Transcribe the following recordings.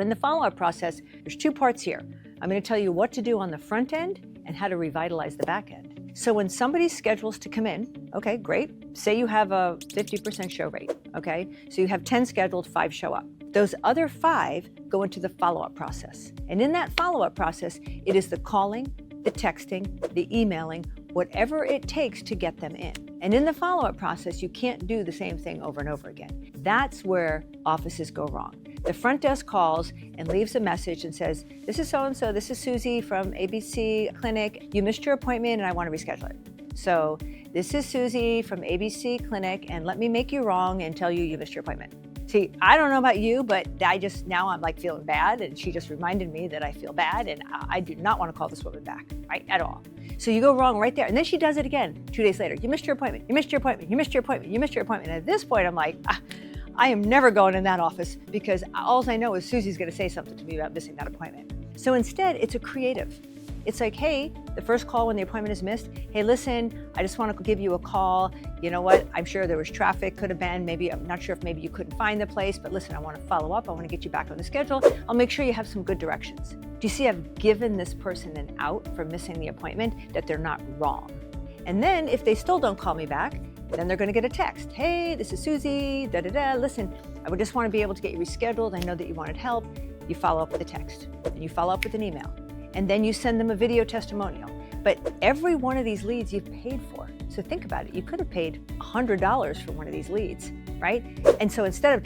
In the follow-up process, there's two parts here. I'm going to tell you what to do on the front end and how to revitalize the back end. So when somebody schedules to come in, okay, great. Say you have a 50% show rate, okay? So you have 10 scheduled, 5 show up. Those other 5 go into the follow-up process. And in that follow-up process, it is the calling, the texting, the emailing, whatever it takes to get them in. And in the follow-up process, you can't do the same thing over and over again. That's where offices go wrong. The front desk calls and leaves a message and says, this is so-and-so, this is Susie from ABC Clinic. You missed your appointment and I want to reschedule it. So this is Susie from ABC Clinic and let me make you wrong and tell you you missed your appointment. See, I don't know about you, but now I'm like feeling bad, and she just reminded me that I feel bad, and I do not want to call this woman back, right, at all. So you go wrong right there, and then she does it again 2 days later. You missed your appointment, you missed your appointment, you missed your appointment, you missed your appointment. And at this point, I'm like, I am never going in that office because all I know is Susie's going to say something to me about missing that appointment. So instead, it's a creative. It's like, hey, the first call when the appointment is missed, hey, listen, I just want to give you a call. You know what? I'm sure there was traffic, could have been, maybe, I'm not sure if maybe you couldn't find the place, but listen, I want to follow up. I want to get you back on the schedule. I'll make sure you have some good directions. Do you see I've given this person an out for missing the appointment, that they're not wrong? And then if they still don't call me back, then they're going to get a text. Hey, this is Susie, da-da-da. Listen, I would just want to be able to get you rescheduled. I know that you wanted help. You follow up with a text, and you follow up with an email. And then you send them a video testimonial. But every one of these leads you've paid for. So think about it. You could have paid $100 for one of these leads, right? And so instead of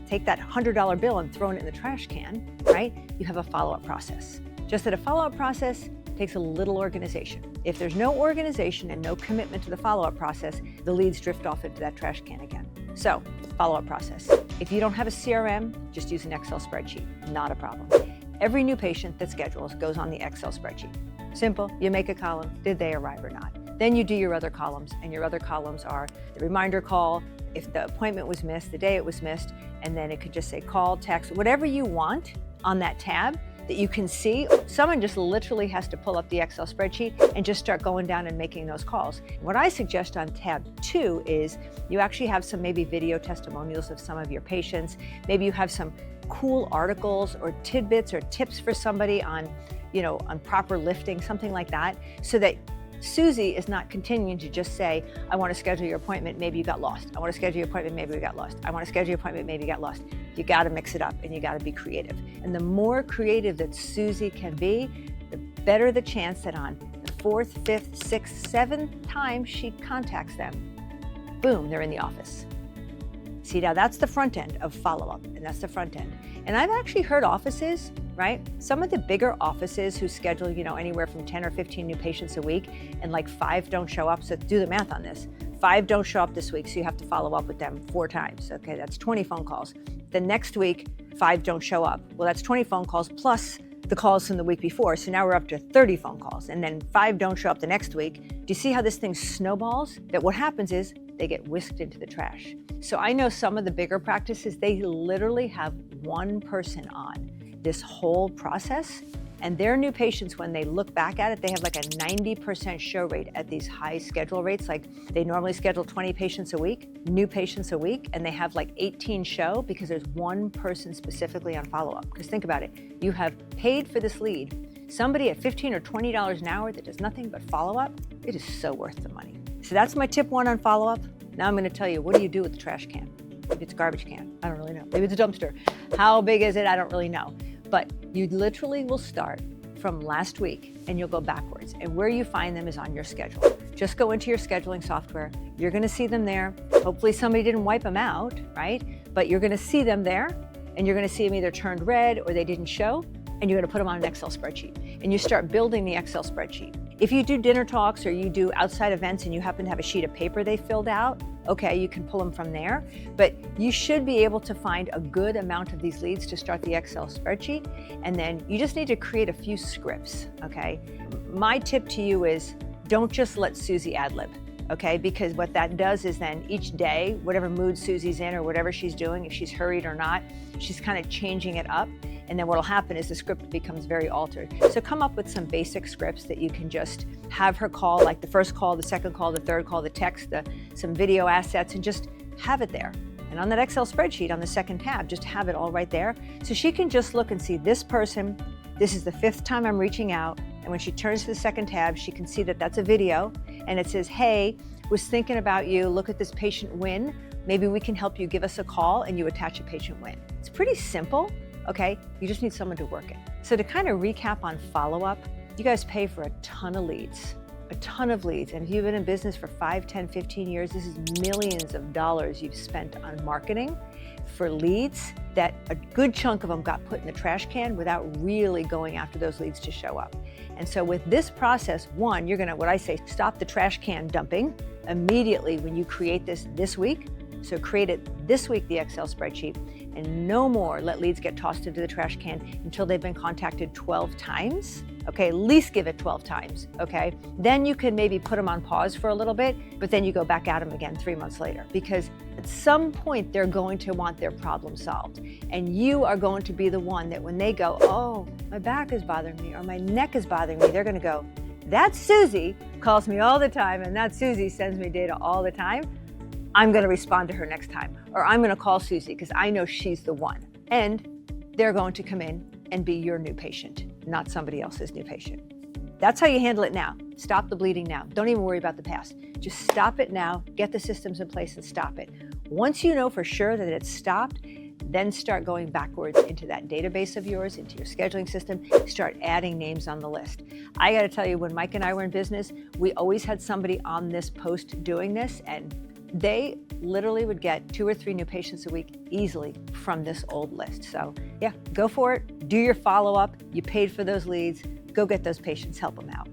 take that $100 bill and throwing it in the trash can, right? You have a follow-up process. Just that a follow-up process takes a little organization. If there's no organization and no commitment to the follow-up process, the leads drift off into that trash can again. So, follow-up process. If you don't have a CRM, just use an Excel spreadsheet. Not a problem. Every new patient that schedules goes on the Excel spreadsheet. Simple, you make a column, did they arrive or not? Then you do your other columns, and your other columns are the reminder call, if the appointment was missed, the day it was missed, and then it could just say call, text, whatever you want on that tab that you can see. Someone just literally has to pull up the Excel spreadsheet and just start going down and making those calls. What I suggest on tab 2 is you actually have some maybe video testimonials of some of your patients. Maybe you have some cool articles or tidbits or tips for somebody on, on proper lifting, something like that, so that Susie is not continuing to just say, I want to schedule your appointment, maybe you got lost. I want to schedule your appointment, maybe we got lost. I want to schedule your appointment, maybe you got lost. You got to mix it up and you got to be creative. And the more creative that Susie can be, the better the chance that on the 4th, 5th, 6th, 7th time she contacts them, boom, they're in the office. See, now that's the front end of follow-up, and that's the front end. And I've actually heard offices, right? Some of the bigger offices who schedule, anywhere from 10 or 15 new patients a week, and like 5 don't show up. So do the math on this. 5 don't show up this week, so you have to follow up with them 4 times. Okay, that's 20 phone calls. The next week, 5 don't show up. Well, that's 20 phone calls plus the calls from the week before. So now we're up to 30 phone calls, and then 5 don't show up the next week. Do you see how this thing snowballs? That what happens is they get whisked into the trash. So I know some of the bigger practices, they literally have one person on this whole process, and their new patients, when they look back at it, they have like a 90% show rate at these high schedule rates. Like they normally schedule 20 patients a week, new patients a week, and they have like 18 show because there's one person specifically on follow-up. Because think about it, you have paid for this lead. Somebody at $15 or $20 an hour that does nothing but follow-up, it is so worth the money. So that's my tip 1 on follow-up. Now I'm going to tell you, what do you do with the trash can? Maybe it's a garbage can. I don't really know. Maybe it's a dumpster. How big is it? I don't really know. But you literally will start from last week and you'll go backwards. And where you find them is on your schedule. Just go into your scheduling software. You're going to see them there. Hopefully somebody didn't wipe them out, right? But you're going to see them there, and you're going to see them either turned red or they didn't show, and you're going to put them on an Excel spreadsheet. And you start building the Excel spreadsheet. If you do dinner talks or you do outside events and you happen to have a sheet of paper they filled out, okay, you can pull them from there. But you should be able to find a good amount of these leads to start the Excel spreadsheet. And then you just need to create a few scripts, okay? My tip to you is don't just let Susie ad-lib, okay? Because what that does is then each day, whatever mood Susie's in or whatever she's doing, if she's hurried or not, she's kind of changing it up. And then what'll happen is the script becomes very altered. So come up with some basic scripts that you can just have her call, like the first call, the second call, the third call, the text, some video assets, and just have it there. And on that Excel spreadsheet on the second tab, just have it all right there. So she can just look and see this person, this is the 5th time I'm reaching out. And when she turns to the second tab, she can see that that's a video and it says, hey, was thinking about you, look at this patient win. Maybe we can help you, give us a call, and you attach a patient win. It's pretty simple, okay? You just need someone to work it. So to kind of recap on follow-up, you guys pay for a ton of leads. A ton of leads. And if you've been in business for 5, 10, 15 years, this is millions of dollars you've spent on marketing for leads that a good chunk of them got put in the trash can without really going after those leads to show up. And so with this process, one, you're gonna, what I say, stop the trash can dumping immediately when you create this week. So create it this week, the Excel spreadsheet, and no more let leads get tossed into the trash can until they've been contacted 12 times. Okay, at least give it 12 times, okay? Then you can maybe put them on pause for a little bit, but then you go back at them again 3 months later, because at some point they're going to want their problem solved. And you are going to be the one that when they go, oh, my back is bothering me or my neck is bothering me, they're gonna go, that Susie calls me all the time and that Susie sends me data all the time. I'm gonna respond to her next time, or I'm gonna call Susie because I know she's the one. And they're going to come in and be your new patient, not somebody else's new patient. That's how you handle it now. Stop the bleeding now. Don't even worry about the past. Just stop it now, get the systems in place and stop it. Once you know for sure that it's stopped, then start going backwards into that database of yours, into your scheduling system, start adding names on the list. I gotta tell you, when Mike and I were in business, we always had somebody on this post doing this, and they literally would get 2 or 3 new patients a week easily from this old list. So yeah, go for it, do your follow-up, you paid for those leads, go get those patients, help them out.